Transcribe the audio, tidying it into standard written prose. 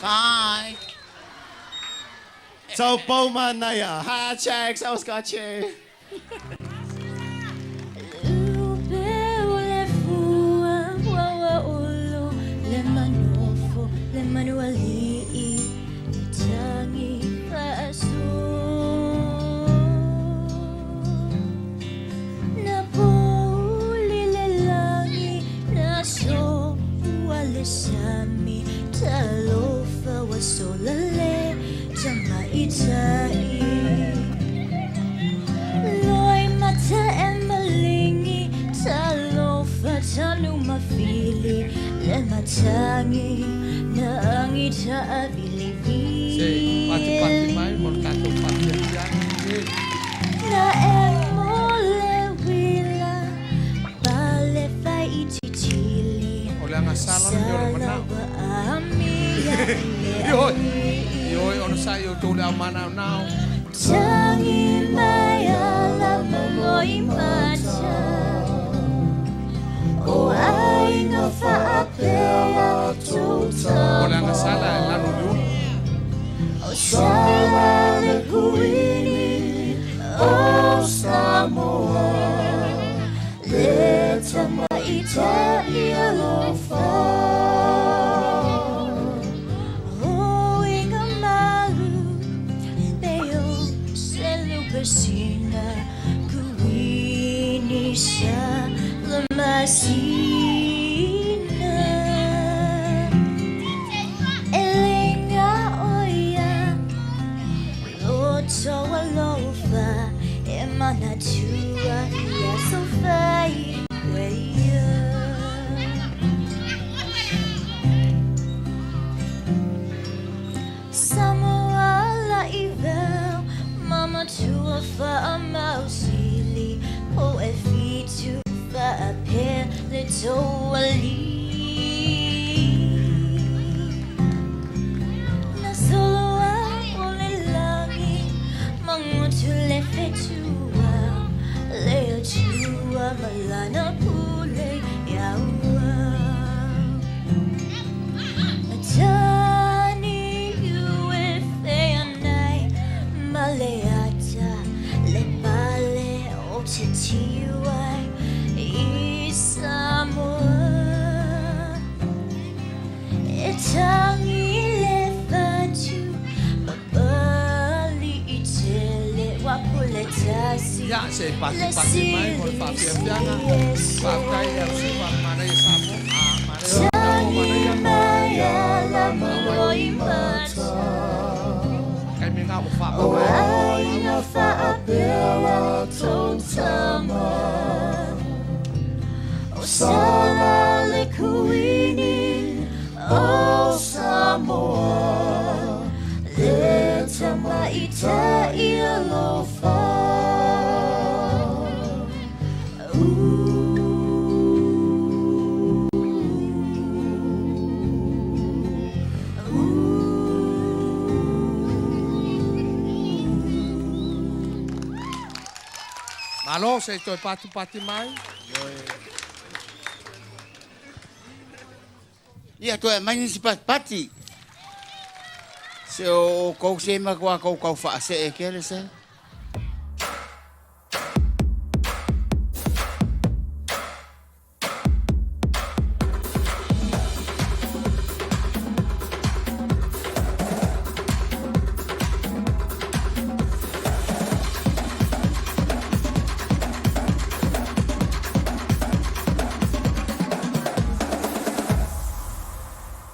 Bye. So, Bowman na ya. Hi, Checks. I was got you. Sami talofa wasolale jama itai loi mata emalingi talofa tanu mafili le matangi na angita abilivi Pati mai mortato pati na emole wila bale fai ititili Olha sala no meu mana. Yo, ono sai yo tole amana now. Tangi maya la mangoi mata. O ai no fa apea tuta. Olha sala lá no lu. O sala le kuini. O Samoa. Le tamaita ialofa. Sina kuini sa lamasina elenga oya loto alofa emana tua ya sofai weya Samoa la ivel Mama tua fa mausili o e fitu fa a pele toali na solo a ole langi mangutu le fetua le tua malana pule yaua Maleata le pale o titiwa Samoa etangi le fatu babali itele wapule tasi Ya, se pati mai mor fa pianga. Fa kai ya se fa mana ya sapo. tangi maya la mangoi mata Kai me ngau fa. O ai na fa apela tontama O sala le kuini O Samoa Le tamaita ialofa Alo, se toi pati mai. Ia toi mai ni si pati. Se o kou se ma kwa kou fa se e kele se.